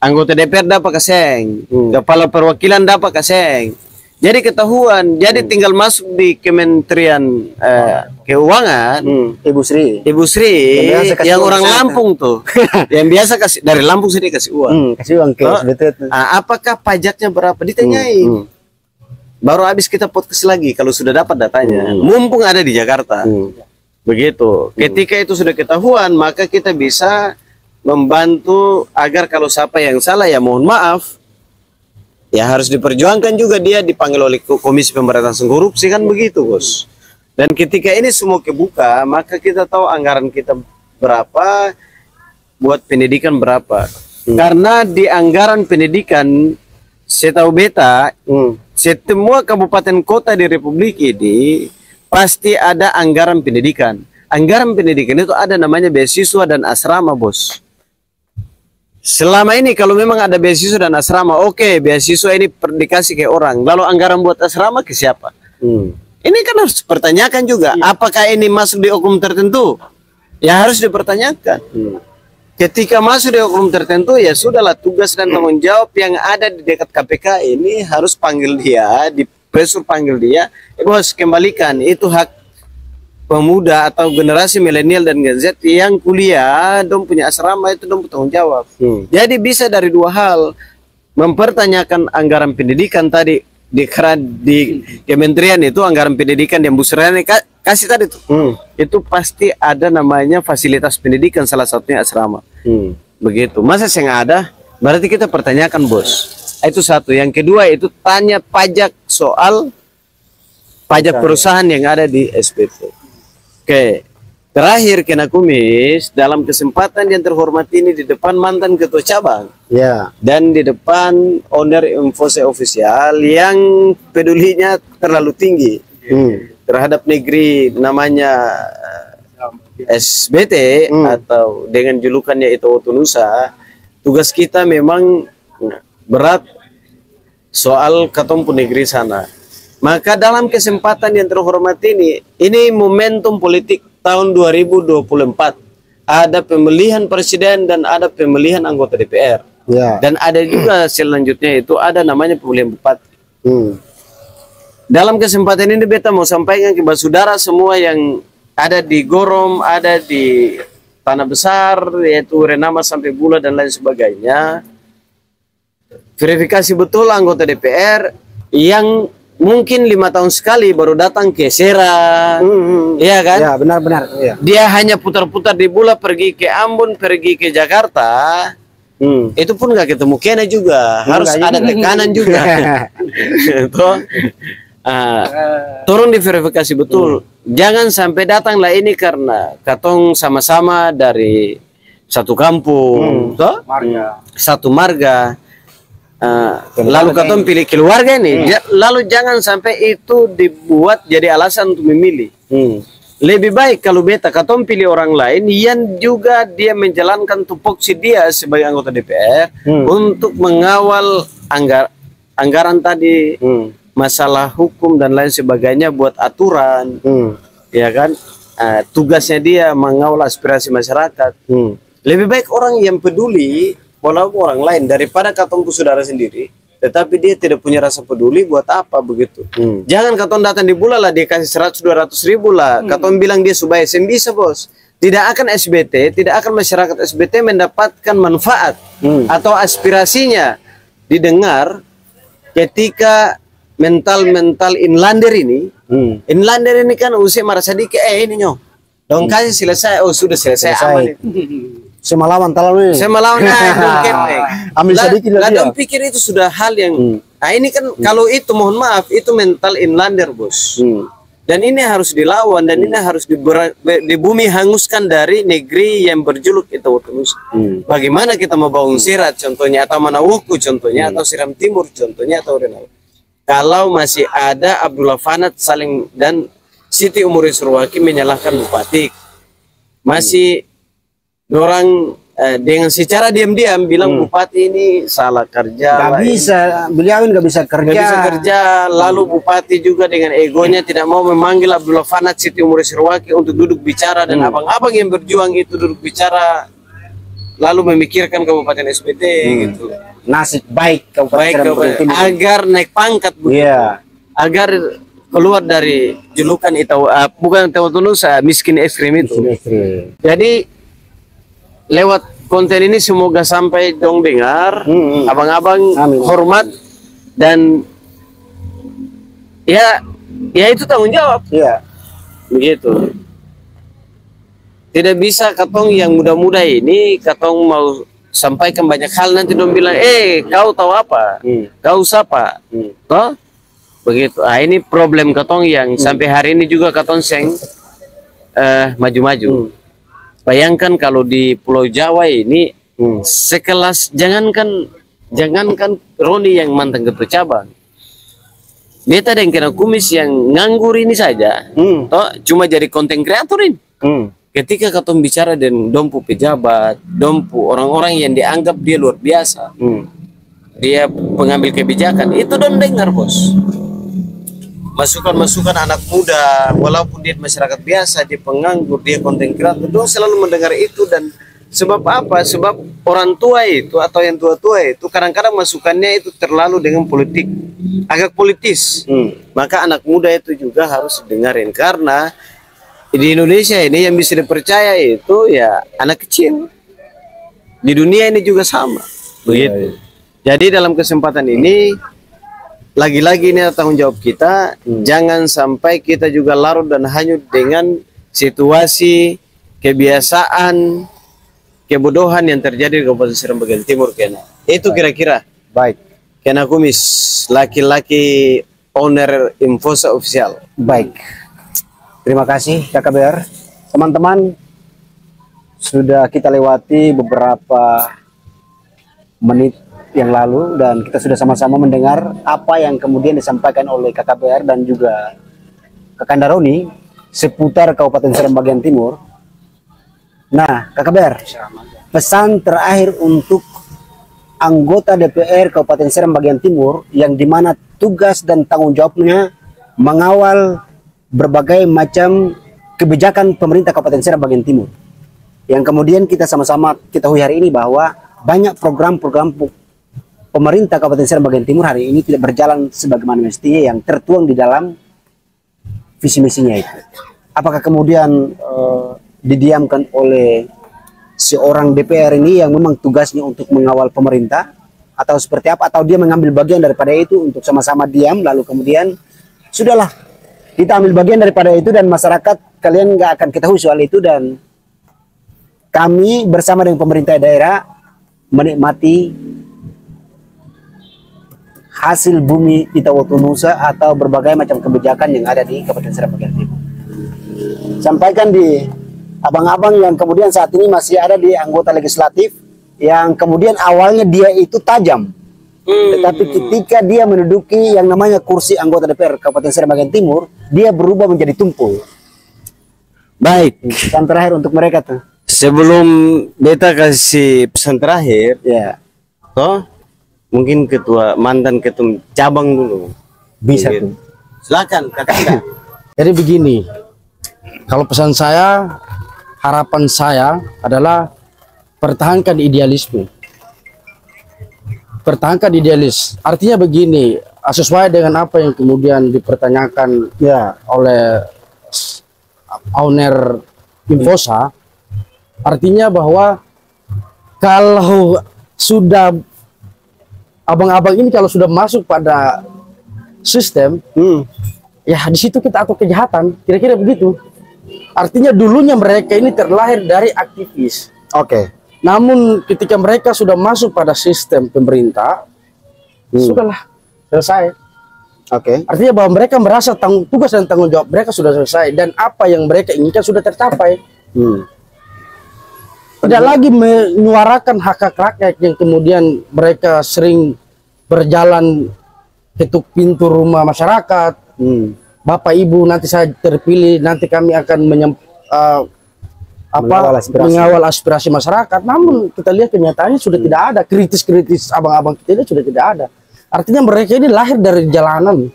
anggota DPR dapat keseng, kepala perwakilan dapat keseng. Jadi ketahuan, jadi tinggal masuk di Kementerian Keuangan, Ibu Sri yang orang Lampung tuh, yang biasa kasih dari Lampung sendiri kasih uang, kasih uang ke SBT. Apakah pajaknya berapa? Ditanyain. Baru habis kita podcast lagi kalau sudah dapat datanya, mumpung ada di Jakarta. Begitu. Ketika itu sudah ketahuan, maka kita bisa membantu agar kalau siapa yang salah ya mohon maaf. Ya harus diperjuangkan juga, dia dipanggil oleh Komisi Pemberantasan Korupsi kan begitu, Bos. Dan ketika ini semua kebuka, maka kita tahu anggaran kita berapa, buat pendidikan berapa. Karena di anggaran pendidikan, saya tahu beta, semua kabupaten kota di Republik ini pasti ada anggaran pendidikan. Anggaran pendidikan itu ada namanya beasiswa dan asrama, Bos. selama ini kalau memang ada beasiswa dan asrama, oke, beasiswa ini dikasih ke orang, lalu anggaran buat asrama ke siapa? Ini kan harus dipertanyakan juga, apakah ini masuk di hukum tertentu? Ya harus dipertanyakan. Ketika masuk di hukum tertentu, ya sudahlah, tugas dan tanggung jawab yang ada di dekat KPK ini harus panggil dia, dipresur panggil dia, bos kembalikan, itu hak pemuda atau generasi milenial dan Gen Z yang kuliah, dong punya asrama, itu dong bertanggung jawab. Jadi bisa dari dua hal, mempertanyakan anggaran pendidikan tadi di kementerian itu, anggaran pendidikan yang Bu Sri kasih tadi tuh, itu pasti ada namanya fasilitas pendidikan, salah satunya asrama. Begitu. Masa saya nggak ada, berarti kita pertanyakan, bos. Itu satu. Yang kedua itu tanya pajak, soal pajak perusahaan yang ada di SPT. Oke, terakhir Kena Kumis, dalam kesempatan yang terhormat ini di depan mantan ketua cabang, dan di depan owner Infose Official yang pedulinya terlalu tinggi terhadap negeri namanya SBT atau dengan julukannya itu Otunusa. Tugas kita memang berat soal Katompu negeri sana. Maka dalam kesempatan yang terhormat ini momentum politik tahun 2024. Ada pemilihan presiden dan ada pemilihan anggota DPR. Dan ada juga selanjutnya itu ada namanya pemilihan bupati. Dalam kesempatan ini beta mau sampaikan ke saudara semua yang ada di Gorom, ada di Tanah Besar, yaitu Renama sampai Bula dan lain sebagainya. Verifikasi betul anggota DPR yang mungkin 5 tahun sekali baru datang ke Serang, iya kan? Ya, benar-benar. Ya. Dia hanya putar-putar di Bula, pergi ke Ambon, pergi ke Jakarta. Itu pun nggak ketemu Kena juga, harus ada tekanan juga. Turun diverifikasi betul. Jangan sampai datanglah ini karena katong sama-sama dari satu kampung, satu marga. Lalu katong pilih keluarga ini, lalu jangan sampai itu dibuat jadi alasan untuk memilih. Lebih baik kalau beta katong pilih orang lain yang juga dia menjalankan tupoksi dia sebagai anggota DPR untuk mengawal anggaran tadi, masalah hukum dan lain sebagainya, buat aturan, ya kan? Tugasnya dia mengawal aspirasi masyarakat. Lebih baik orang yang peduli walaupun orang lain daripada katong saudara sendiri, tetapi dia tidak punya rasa peduli, buat apa begitu? Jangan katong datang di Bula lah dia kasih 100-200 ribu lah, katong bilang dia subaya, bisa bos. Tidak akan SBT, tidak akan masyarakat SBT mendapatkan manfaat atau aspirasinya didengar ketika mental inlander ini, inlander ini kan usia merasa dikit, ini nyoh, dong kasih selesai, sudah selesai. Aman itu. Semalawan talawe. Semalawan ambil sedikit lagi. Kadang pikir itu sudah hal yang ini kan kalau itu mohon maaf itu mental inlander, bos. Dan ini harus dilawan dan ini harus di bumi hanguskan dari negeri yang berjuluk itu Otunusa. Bagaimana kita mau bangun Sirat contohnya, atau Manawuku contohnya, atau Siram Timur contohnya, atau Renau. Kalau masih ada Abdullah Fanat saling dan Siti Umuri Surwaki menyalahkan bupati, masih orang dengan secara diam-diam bilang bupati ini salah kerja. Gak bisa, beliau nggak bisa kerja. Gak bisa kerja. Lalu bupati juga dengan egonya tidak mau memanggil Abdullah Fanat, Siti Umuri Surwaki untuk duduk bicara, dan abang-abang yang berjuang itu duduk bicara, lalu memikirkan Kabupaten SBT gitu. Nasib baik Kabupaten agar naik pangkat begitu. Agar keluar dari julukan itu, bukan Otunusa, miskin ekstrim itu. Jadi lewat konten ini semoga sampai dong dengar, abang-abang hormat, dan ya itu tanggung jawab. Begitu. Tidak bisa katong yang muda-muda ini katong mau sampaikan banyak hal, nanti dong bilang, kau tahu apa? Kau siapa? Toh? Begitu. Ini problem katong yang sampai hari ini juga katong seng maju-maju. Bayangkan kalau di Pulau Jawa ini sekelas, jangankan Roni yang mantan ketua cabang, beta dan Kena Kumis yang nganggur ini saja, toh cuma jadi konten kreator ini. ketika katong bicara dengan dompu pejabat, dompu orang-orang yang dianggap dia luar biasa, dia pengambil kebijakan, itu don dengar bos. Masukan-masukan anak muda, walaupun dia masyarakat biasa, dia penganggur, dia konten kreator, dong selalu mendengar itu. Dan sebab apa? Sebab orang tua itu atau yang tua-tua itu kadang-kadang masukannya itu terlalu dengan politik, agak politis. Maka anak muda itu juga harus dengerin, karena di Indonesia ini yang bisa dipercaya itu ya anak kecil. Di dunia ini juga sama, begitu. Jadi dalam kesempatan ini, lagi-lagi ini tanggung jawab kita, jangan sampai kita juga larut dan hanyut dengan situasi, kebiasaan, kebodohan yang terjadi di Kabupaten Seram bagian timur kena. Itu kira-kira. Baik. Kena Kumis, laki-laki owner Infosa Official. Baik. Terima kasih KKBR. Teman-teman, sudah kita lewati beberapa menit yang lalu dan kita sudah sama-sama mendengar apa yang kemudian disampaikan oleh KKBR dan juga Kakanda Roni seputar Kabupaten Seram bagian timur. Nah, KKBR, pesan terakhir untuk anggota DPR Kabupaten Seram bagian timur yang dimana tugas dan tanggung jawabnya mengawal berbagai macam kebijakan pemerintah Kabupaten Seram bagian timur, yang kemudian kita sama-sama ketahui hari ini bahwa banyak program-program pemerintah Kabupaten Seram bagian timur hari ini tidak berjalan sebagaimana mestinya yang tertuang di dalam visi misinya itu. Apakah kemudian didiamkan oleh seorang DPR ini yang memang tugasnya untuk mengawal pemerintah, atau seperti apa, atau dia mengambil bagian daripada itu untuk sama-sama diam lalu kemudian sudahlah kita ambil bagian daripada itu dan masyarakat kalian nggak akan ketahui soal itu dan kami bersama dengan pemerintah daerah menikmati hasil bumi Itawotunusa atau berbagai macam kebijakan yang ada di Kabupaten Seram bagian timur. Sampaikan di abang-abang yang kemudian saat ini masih ada di anggota legislatif yang kemudian awalnya dia itu tajam, tetapi ketika dia menduduki yang namanya kursi anggota DPR Kabupaten Seram bagian timur, dia berubah menjadi tumpul. Baik. Pesan terakhir untuk mereka tuh. Sebelum beta kasih pesan terakhir, Ya, toh mungkin mantan ketum cabang dulu. bisa Mungkin. tuh. Silakan kakak. Jadi begini, kalau pesan saya, harapan saya adalah pertahankan idealisme. Pertahankan idealis. Artinya begini, sesuai dengan apa yang kemudian dipertanyakan Ya, oleh owner Infosa, artinya bahwa kalau sudah abang-abang ini kalau sudah masuk pada sistem, ya di situ kita atur kejahatan, kira-kira begitu. Artinya dulunya mereka ini terlahir dari aktivis. oke. Namun ketika mereka sudah masuk pada sistem pemerintah, sudahlah selesai. Oke. Artinya bahwa mereka merasa tugas dan tanggung jawab mereka sudah selesai dan apa yang mereka inginkan sudah tercapai. Tidak lagi menyuarakan hak-hak rakyat yang kemudian mereka sering berjalan ketuk pintu rumah masyarakat. Bapak Ibu, nanti saya terpilih, nanti kami akan mengawal aspirasi masyarakat. Namun kita lihat kenyataannya sudah tidak ada. Kritis-kritis abang-abang kita ini sudah tidak ada. Artinya mereka ini lahir dari jalanan.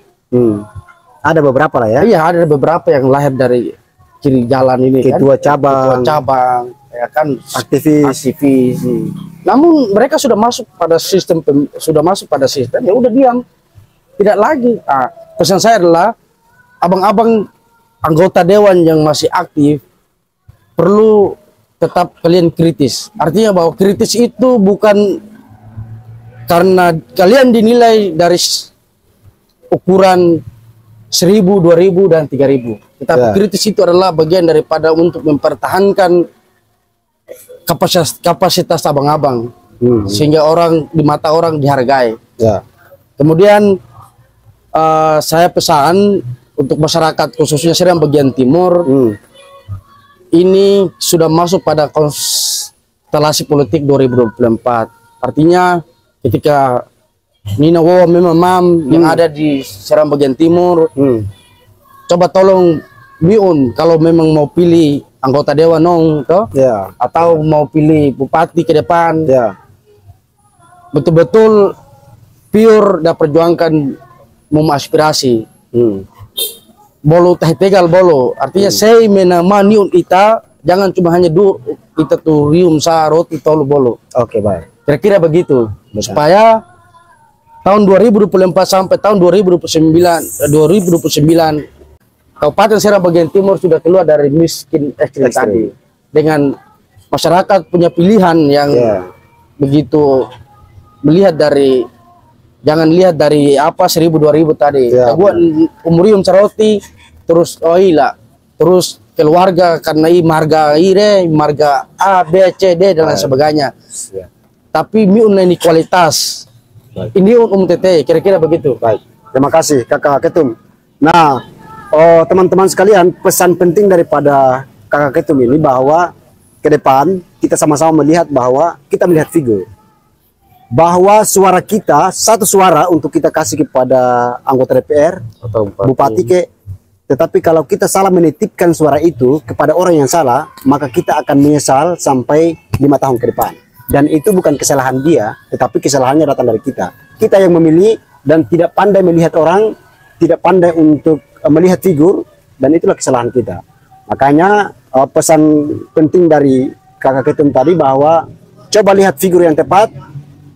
Ada beberapa lah ya. Iya, ada beberapa yang lahir dari kiri jalan ini. Ketua kan? cabang. Ketua cabang, ya kan, Aktivis. Namun mereka sudah masuk pada sistem, ya udah diam, tidak lagi. Pesan saya adalah abang-abang anggota dewan yang masih aktif perlu tetap kalian kritis. Artinya bahwa kritis itu bukan karena kalian dinilai dari ukuran 1000, 2000 dan 3000. Tetapi kritis itu adalah bagian daripada untuk mempertahankan kapasitas abang-abang sehingga orang di mata orang dihargai. Kemudian saya pesan untuk masyarakat khususnya Seram bagian timur, ini sudah masuk pada konstelasi politik 2024. Artinya ketika Nina Wawa Memang yang ada di Seram bagian timur, coba tolong Biun kalau memang mau pilih anggota dewan nong toh, Ya. atau mau pilih bupati ke depan, Ya. betul-betul pure dan perjuangkan aspirasi. Bolo teh tegal bolo, artinya saya menamaniun ita, jangan cuma hanya kita tuh rium sa roti tolu bolo. Oke, baik. Kira-kira begitu. Supaya tahun 2024 sampai tahun 2029 Kabupaten Serang bagian timur sudah keluar dari miskin ekstrim tadi, dengan masyarakat punya pilihan yang begitu, melihat dari, jangan lihat dari apa 1000 2000 tadi. Gua umurium caroti terus terus keluarga karena marga marga A B C D dan lain sebagainya. Tapi miun ini kualitas. Ini TT, kira-kira begitu. Baik. Terima kasih Kakak Ketum. Nah, teman-teman sekalian, pesan penting daripada Kakak Ketum ini bahwa ke depan kita sama-sama melihat bahwa kita melihat figur, bahwa suara kita satu suara untuk kita kasih kepada anggota DPR Atau bupati tetapi kalau kita salah menitipkan suara itu kepada orang yang salah, maka kita akan menyesal sampai 5 tahun ke depan. Dan itu bukan kesalahan dia, tetapi kesalahannya datang dari kita. Kita yang memilih dan tidak pandai melihat orang, tidak pandai untuk melihat figur, dan itulah kesalahan kita. Makanya pesan penting dari Kakak Ketum tadi bahwa coba lihat figur yang tepat,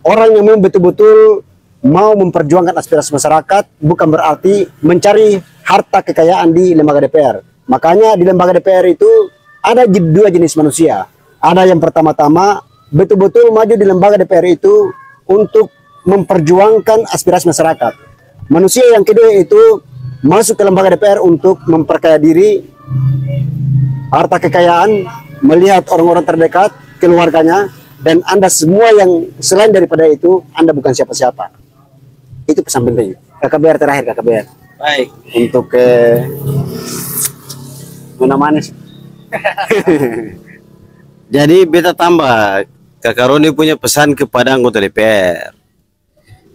orang yang memang betul-betul mau memperjuangkan aspirasi masyarakat, bukan berarti mencari harta kekayaan di lembaga DPR. Makanya di lembaga DPR itu ada dua jenis manusia. Ada yang pertama-tama betul-betul maju di lembaga DPR itu untuk memperjuangkan aspirasi masyarakat. Manusia yang kedua itu masuk ke lembaga DPR untuk memperkaya diri, harta kekayaan, melihat orang-orang terdekat, keluarganya, dan Anda semua yang selain daripada itu, Anda bukan siapa-siapa. Itu pesan penting. KKBR terakhir, KKBR. Baik. Untuk Nona Manis. Jadi beta tambah, Kakak Roni punya pesan kepada anggota DPR.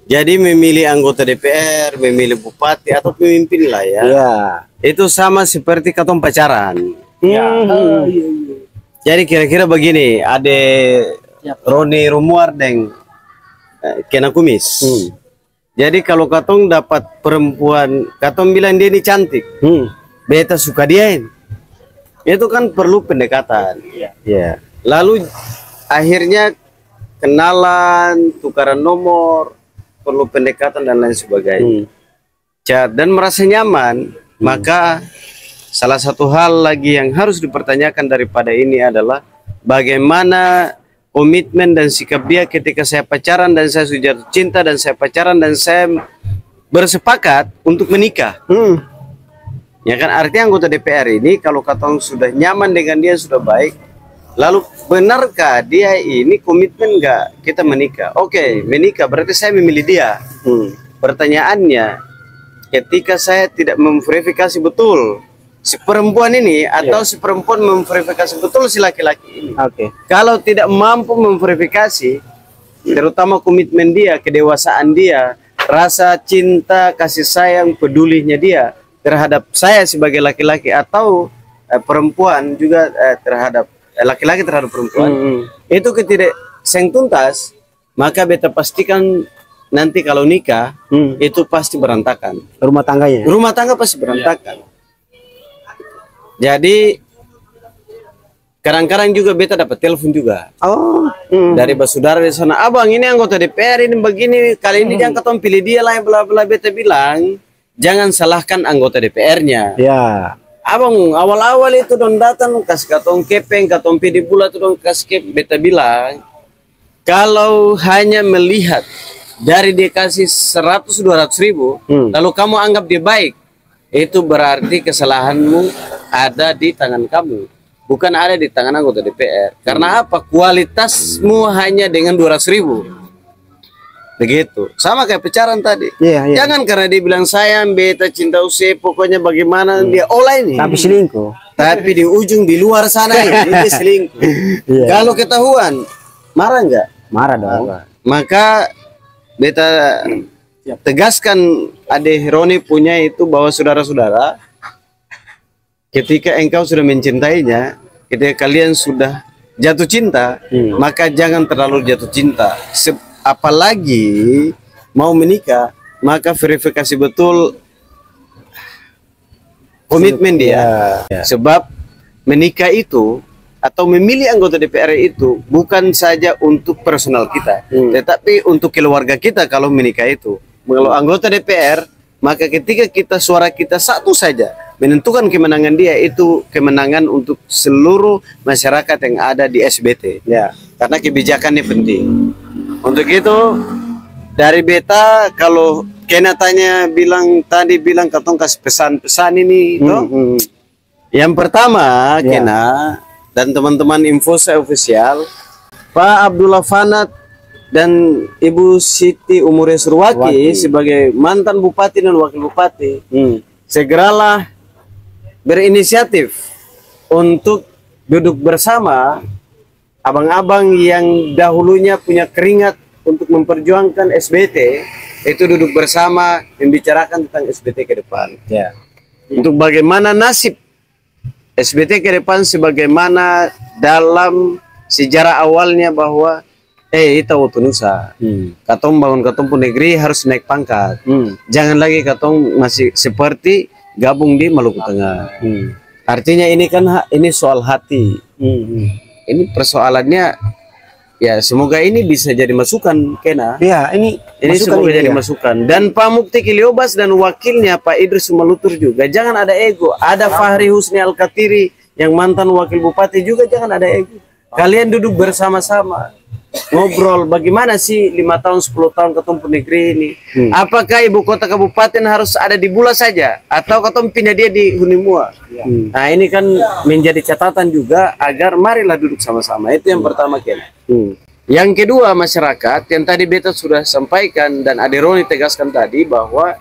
Jadi memilih anggota DPR, memilih bupati atau pemimpin lah ya. Itu sama seperti katong pacaran. Jadi kira-kira begini, ada Roni Romuar dan Kena Kumis. Jadi kalau katong dapat perempuan, katong bilang dia ini cantik, beta suka dia. Itu kan perlu pendekatan. Lalu akhirnya kenalan, tukaran nomor, perlu pendekatan dan lain sebagainya. Dan merasa nyaman, maka salah satu hal lagi yang harus dipertanyakan daripada ini adalah bagaimana komitmen dan sikap dia ketika saya pacaran dan saya sudah jatuh cinta dan saya pacaran dan saya bersepakat untuk menikah. Ya kan, artinya anggota DPR ini kalau katong sudah nyaman dengan dia, sudah baik, lalu benarkah dia ini komitmen nggak kita menikah? Oke, menikah berarti saya memilih dia. Pertanyaannya, ketika saya tidak memverifikasi betul si perempuan ini atau si perempuan memverifikasi betul si laki-laki ini. Kalau tidak mampu memverifikasi, terutama komitmen dia, kedewasaan dia, rasa cinta, kasih sayang, pedulinya dia terhadap saya sebagai laki-laki atau perempuan juga terhadap laki-laki terhadap perempuan, itu ketidak seng tuntas, maka beta pastikan nanti kalau nikah itu pasti berantakan. Rumah tangganya. Rumah tangga pasti berantakan. Jadi kadang-kadang juga beta dapat telepon juga dari saudara di sana, abang ini anggota DPR ini begini, kali ini jangan katong pilih dia lah, bla bla. Beta bilang jangan salahkan anggota DPR-nya. Abang awal-awal itu dong datang kasih katong kepeng, katong pilih bulat itu dong kasih kepeng. Beta bilang kalau hanya melihat dari dia kasih 100-200 ribu, lalu kamu anggap dia baik, itu berarti kesalahanmu ada di tangan kamu, bukan ada di tangan anggota DPR. Karena apa? Kualitasmu hanya dengan 200 ribu. Begitu. Sama kayak pacaran tadi. Jangan karena dia bilang sayang, beta cinta usai, pokoknya bagaimana dia ini. Tapi selingkuh. Tapi di ujung di luar sana ini selingkuh. Kalau ketahuan, marah nggak? Marah dong. Maka beta tegaskan Ade Roni punya itu bahwa saudara-saudara, ketika engkau sudah mencintainya, ketika kalian sudah jatuh cinta, maka jangan terlalu jatuh cinta. Apalagi mau menikah, maka verifikasi betul komitmen dia. Sebab menikah itu atau memilih anggota DPR itu bukan saja untuk personal kita, tetapi untuk keluarga kita. Kalau menikah itu, kalau anggota DPR, maka ketika kita suara kita satu saja menentukan kemenangan dia, itu kemenangan untuk seluruh masyarakat yang ada di SBT. Ya, karena kebijakannya penting. Untuk itu dari beta, kalau Kena tanya tadi bilang katong kasih pesan-pesan ini, yang pertama Kena dan teman-teman Infosa Official, Pak Abdullah Fanat dan Ibu Siti Umure Surwaki sebagai mantan bupati dan wakil bupati, segeralah berinisiatif untuk duduk bersama abang-abang yang dahulunya punya keringat untuk memperjuangkan SBT, itu duduk bersama membicarakan tentang SBT ke depan. Untuk bagaimana nasib SBT ke depan, sebagaimana dalam sejarah awalnya bahwa kita waktu nusa katong bangun katong pun negeri harus naik pangkat, jangan lagi katong masih seperti gabung di Maluku Tengah. Artinya ini kan ini soal hati, ini persoalannya. Ya, semoga ini bisa jadi masukan, Kena. Ya, ini semoga jadi masukan. Dan Pak Mukti Kiliobas dan wakilnya Pak Idris Sumalutur juga jangan ada ego. Ada Fahri Husni Al-Katiri yang mantan wakil bupati juga, jangan ada ego. Kalian duduk bersama-sama, ngobrol bagaimana sih 5 tahun 10 tahun ketemu negeri ini. Apakah ibu kota kabupaten harus ada di Bula saja atau ketemu pindah dia di Hunimua? Nah, ini kan menjadi catatan juga agar marilah duduk sama-sama. Itu yang pertama, Ken. Yang kedua, masyarakat yang tadi beta sudah sampaikan dan Aderoni tegaskan tadi bahwa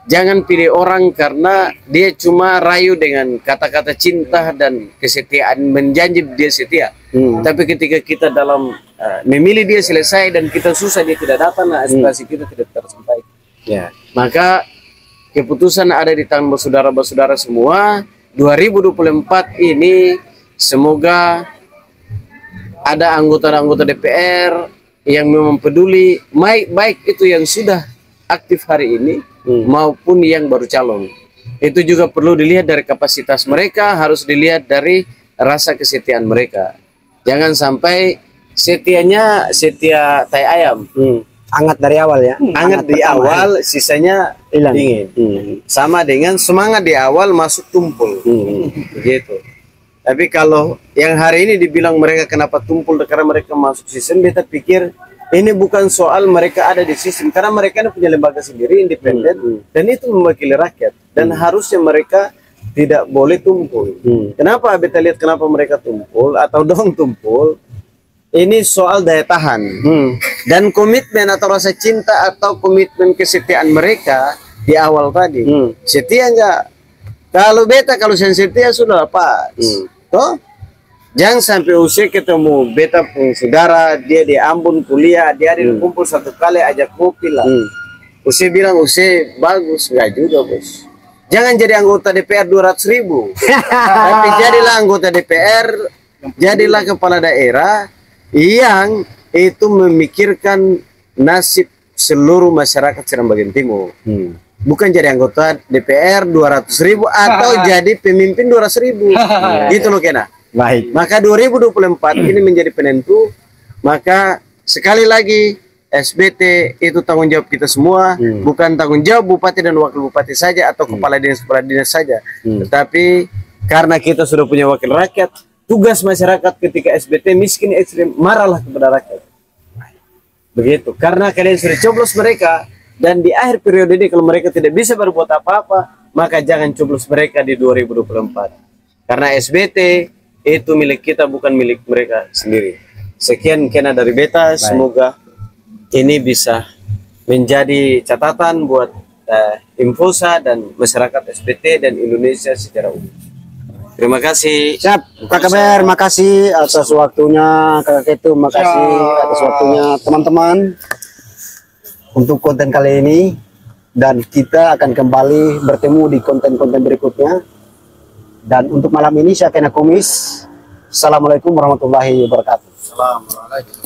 jangan pilih orang karena dia cuma rayu dengan kata-kata cinta dan kesetiaan, menjanji dia setia. Tapi ketika kita dalam memilih dia selesai dan kita susah dia tidak datang, aspirasi kita tidak tersampaikan. Maka keputusan ada di tangan saudara-saudara semua. 2024 ini semoga ada anggota-anggota DPR yang memang peduli, baik itu yang sudah aktif hari ini maupun yang baru calon. Itu juga perlu dilihat dari kapasitas mereka, harus dilihat dari rasa kesetiaan mereka. Jangan sampai setianya setia tai ayam, hangat dari awal ya. Hangat di awal, sisanya hilang, dingin. Sama dengan semangat di awal masuk tumpul, begitu. Tapi kalau yang hari ini dibilang mereka kenapa tumpul, karena mereka masuk sistem, beta pikir ini bukan soal mereka ada di sistem, karena mereka punya lembaga sendiri independen dan itu mewakili rakyat, dan harusnya mereka tidak boleh tumpul. Kenapa beta lihat kenapa mereka tumpul atau dong tumpul? Ini soal daya tahan dan komitmen atau rasa cinta atau komitmen kesetiaan mereka di awal tadi. Setia enggak? Kalau beta kalau setia sudah pas. Toh? Jangan sampai usia ketemu beta pun saudara dia di Ambon kuliah, dia ada kumpul satu kali ajak kopi lah. Usia bilang usia bagus, enggak juga bos. Jangan jadi anggota DPR 200.000. Tapi jadilah anggota DPR, jadilah kepala daerah yang itu memikirkan nasib seluruh masyarakat Seram Bagian Timur. Bukan jadi anggota DPR 200.000 atau jadi pemimpin 200.000. Gitu loh, Kena. Baik. Maka 2024 ini menjadi penentu. Maka sekali lagi SBT itu tanggung jawab kita semua, bukan tanggung jawab bupati dan wakil bupati saja atau kepala dinas saja. Tetapi karena kita sudah punya wakil rakyat, tugas masyarakat ketika SBT miskin ekstrim, marahlah kepada rakyat. Begitu. Karena kalian sudah coblos mereka. Dan di akhir periode ini kalau mereka tidak bisa berbuat apa-apa, maka jangan coblos mereka di 2024. Karena SBT itu milik kita, bukan milik mereka sendiri. Sekian Kena dari beta. Semoga ini bisa menjadi catatan buat Infosa dan masyarakat SBT dan Indonesia secara umum. Terima kasih. Siap, Kak Kabar, makasih atas waktunya Kakak Ketu, makasih atas waktunya teman-teman untuk konten kali ini, dan kita akan kembali bertemu di konten-konten berikutnya. Dan untuk malam ini saya Kena Kumis Assalamualaikum warahmatullahi wabarakatuh. Assalamualaikum.